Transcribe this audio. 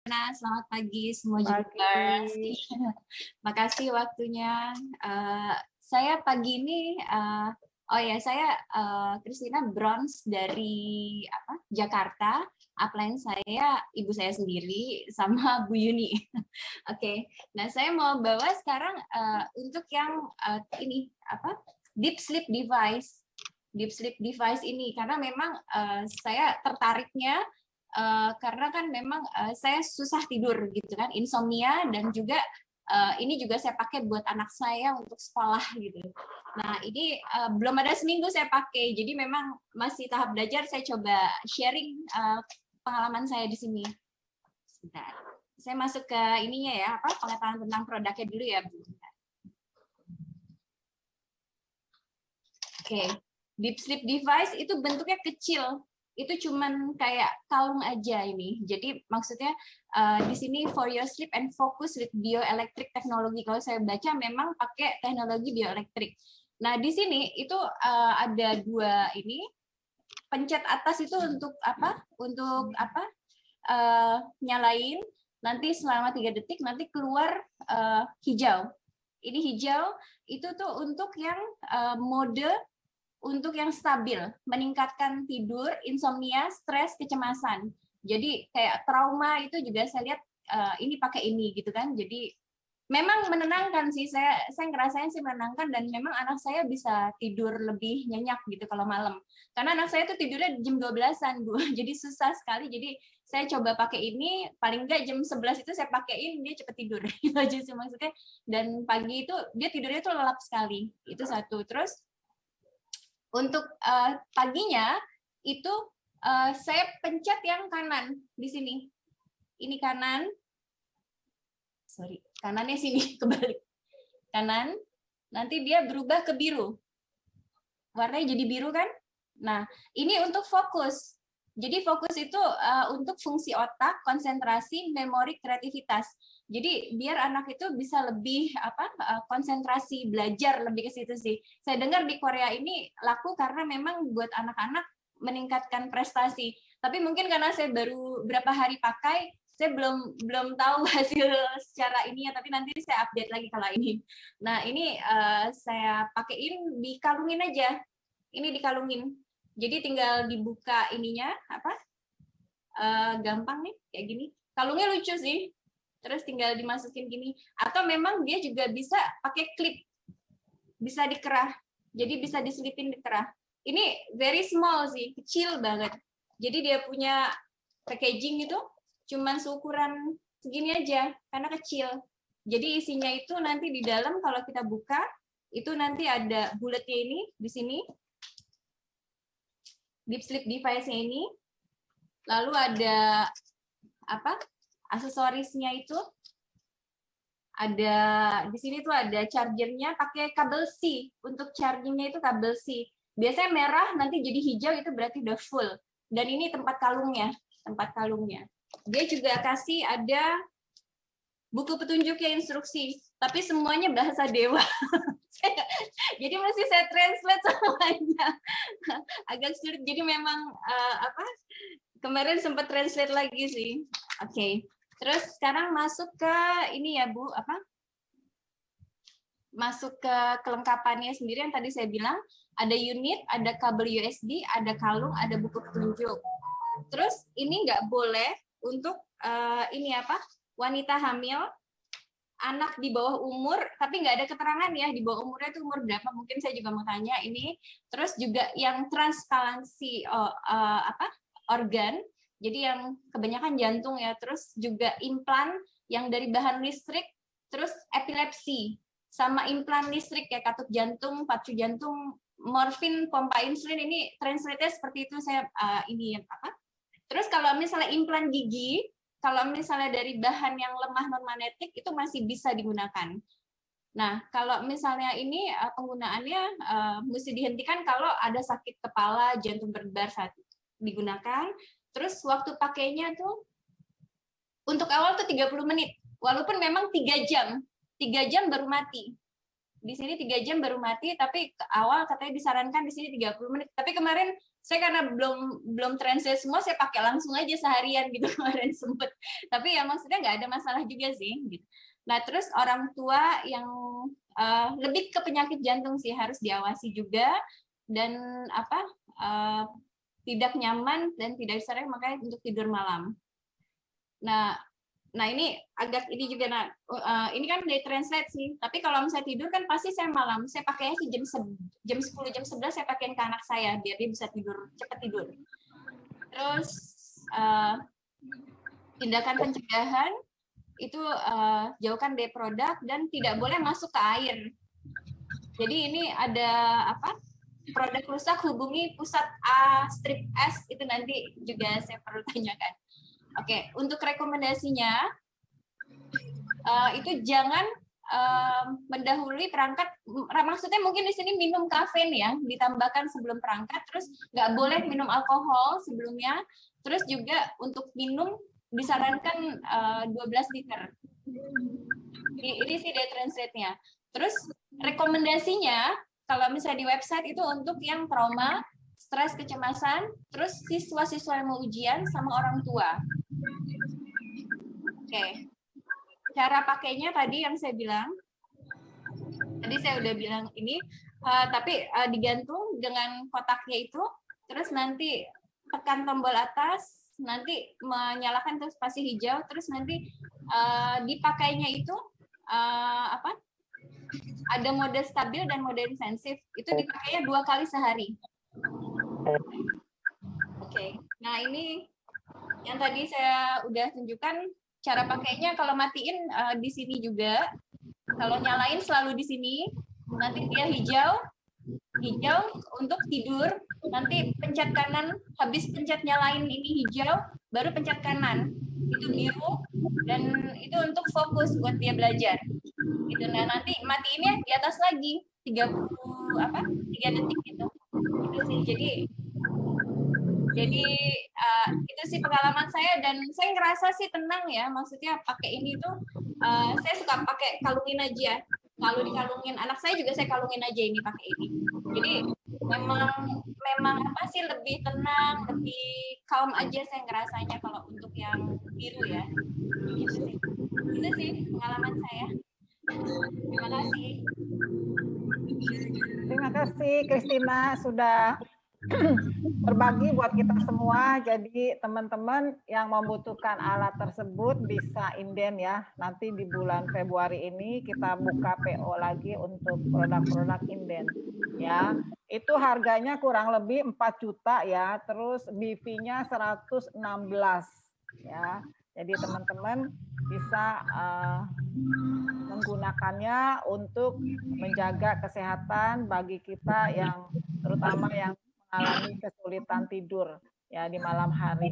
Nah, selamat pagi semua Pagi. Jupers. Makasih waktunya. Saya pagi ini, saya Christina Brons dari Jakarta. Upline saya ibu saya sendiri sama Bu Yuni. Oke. Nah, saya mau bawa sekarang untuk yang deep sleep device. Deep sleep device ini karena memang saya tertariknya karena kan memang saya susah tidur gitu kan, insomnia, dan juga ini juga saya pakai buat anak saya untuk sekolah gitu. Nah, ini belum ada seminggu saya pakai, jadi memang masih tahap belajar. Saya coba sharing pengalaman saya di sini. Sebentar. Saya masuk ke ininya ya, pengetahuan tentang produknya dulu ya, Bu. Oke. Deep sleep device itu bentuknya kecil, itu cuman kayak kalung aja ini. Jadi maksudnya di sini for your sleep and focus with bioelectric technology. Kalau saya baca memang pakai teknologi bioelektrik. Nah, di sini itu ada dua ini. Pencet atas itu untuk apa? Untuk apa? Nyalain. Nanti selama 3 detik nanti keluar hijau. Ini hijau itu tuh untuk yang mode untuk yang stabil, meningkatkan tidur, insomnia, stres, kecemasan. Jadi kayak trauma itu juga saya lihat ini pakai ini gitu kan. Jadi memang menenangkan sih, saya ngerasain sih menenangkan, dan memang anak saya bisa tidur lebih nyenyak gitu kalau malam. Karena anak saya tuh tidurnya jam 12-an, Bu. Jadi susah sekali. Jadi saya coba pakai ini, paling enggak jam 11 itu saya pakein, dia cepet tidur. Itu aja sih maksudnya. Dan pagi itu dia tidurnya tuh lelap sekali. Itu satu. Terus untuk paginya itu saya pencet yang kanan di sini. Ini kanan. Sorry, kanannya sini kebalik. Kanan. Nanti dia berubah ke biru. Warnanya jadi biru kan? Nah, ini untuk fokus. Jadi fokus itu untuk fungsi otak, konsentrasi, memori, kreativitas. Jadi biar anak itu bisa lebih konsentrasi, belajar lebih ke situ sih. Saya dengar di Korea ini laku karena memang buat anak-anak meningkatkan prestasi. Tapi mungkin karena saya baru berapa hari pakai, saya belum tahu hasil secara ini ya. Tapi nanti saya update lagi kalau ini. Nah, ini saya pakein, dikalungin aja. Ini dikalungin. Jadi tinggal dibuka ininya gampang nih kayak gini. Kalungnya lucu sih. Terus tinggal dimasukin gini. Atau memang dia juga bisa pakai klip, bisa dikerah. Jadi bisa diselipin di kerah. Ini very small sih, kecil banget. Jadi dia punya packaging itu cuman seukuran segini aja karena kecil. Jadi isinya itu nanti di dalam kalau kita buka itu nanti ada bulatnya ini di sini. Deep sleep device-nya ini. Lalu ada aksesorisnya itu. Ada di sini tuh ada chargernya pakai kabel C. Untuk chargingnya itu kabel C. Biasanya merah nanti jadi hijau, itu berarti udah full. Dan ini tempat kalungnya. Dia juga kasih ada buku petunjuknya, instruksi. Tapi semuanya bahasa dewa. Jadi mesti saya translate semuanya. Agak sulit. Jadi memang kemarin sempat translate lagi sih. Oke. Terus sekarang masuk ke ini ya, Bu, masuk ke kelengkapannya sendiri yang tadi saya bilang, ada unit, ada kabel USB, ada kalung, ada buku petunjuk. Terus ini nggak boleh untuk wanita hamil, anak di bawah umur, tapi nggak ada keterangan ya di bawah umurnya itu umur berapa, mungkin saya juga mau tanya ini. Terus juga yang transparansi organ, jadi yang kebanyakan jantung ya, terus juga implan yang dari bahan listrik, terus epilepsi, sama implan listrik ya, katup jantung, pacu jantung, morfin, pompa insulin. Ini translate-nya seperti itu saya Terus kalau misalnya implan gigi, kalau misalnya dari bahan yang lemah non-magnetik itu masih bisa digunakan. Nah, kalau misalnya ini penggunaannya mesti dihentikan kalau ada sakit kepala, jantung berdebar saat digunakan. Terus waktu pakainya tuh untuk awal tuh 30 menit. Walaupun memang 3 jam. 3 jam baru mati. di sini 3 jam baru mati, tapi ke awal katanya disarankan di sini 30 menit. Tapi kemarin saya karena belum translate semua, saya pakai langsung aja seharian gitu kemarin sempet. Tapi ya maksudnya nggak ada masalah juga sih. Gitu. Nah terus orang tua yang lebih ke penyakit jantung sih harus diawasi juga, dan tidak nyaman dan tidak disarankan makanya untuk tidur malam. Nah ini agak ini juga, ini kan dari translate sih. Tapi kalau misalnya tidur kan pasti saya malam. Saya pakainya sih jam 10, jam 11 saya pakein ke anak saya biar dia bisa tidur, cepat tidur. Terus tindakan pencegahan itu jauhkan dari produk dan tidak boleh masuk ke air. Jadi ini ada produk rusak hubungi pusat strip S, itu nanti juga saya perlu tanyakan. Oke, untuk rekomendasinya itu jangan mendahului perangkat. Maksudnya mungkin di sini minum kafein ya, ditambahkan sebelum perangkat. Terus nggak boleh minum alkohol sebelumnya. Terus juga untuk minum disarankan 12 liter. Ini sih dari translate-nya. Terus rekomendasinya kalau misalnya di website itu untuk yang trauma, stres, kecemasan, terus siswa-siswa yang mau ujian sama orang tua. Oke. Cara pakainya tadi yang saya bilang. Tadi saya udah bilang ini, tapi digantung dengan kotaknya itu, terus nanti tekan tombol atas, nanti menyalakan terus spasi hijau, terus nanti dipakainya itu ada mode stabil dan mode intensif. Itu dipakainya 2 kali sehari. Oke. Nah ini yang tadi saya udah tunjukkan cara pakainya. Kalau matiin di sini juga, kalau nyalain selalu di sini. Nanti dia hijau untuk tidur. Nanti pencet kanan, habis pencet nyalain ini hijau, baru pencet kanan. Itu biru dan itu untuk fokus buat dia belajar. Gitu. Nah nanti matiinnya di atas lagi 3 detik gitu. Itu sih. Jadi itu sih pengalaman saya, dan saya ngerasa sih tenang ya, maksudnya pakai ini tuh saya suka pakai kalungin aja. Kalau dikalungin anak saya juga saya kalungin aja ini pakai ini. Jadi memang lebih tenang, lebih calm aja saya ngerasanya kalau untuk yang biru ya. Gitu sih. Itu sih pengalaman saya. Terima kasih. Terima kasih Christina sudah berbagi buat kita semua. Jadi teman-teman yang membutuhkan alat tersebut bisa inden ya. Nanti di bulan Februari ini kita buka PO lagi untuk produk-produk inden ya. Itu harganya kurang lebih 4 juta ya. Terus BV-nya 116 ya. Jadi teman-teman bisa menggunakannya untuk menjaga kesehatan bagi kita yang terutama yang mengalami kesulitan tidur ya di malam hari.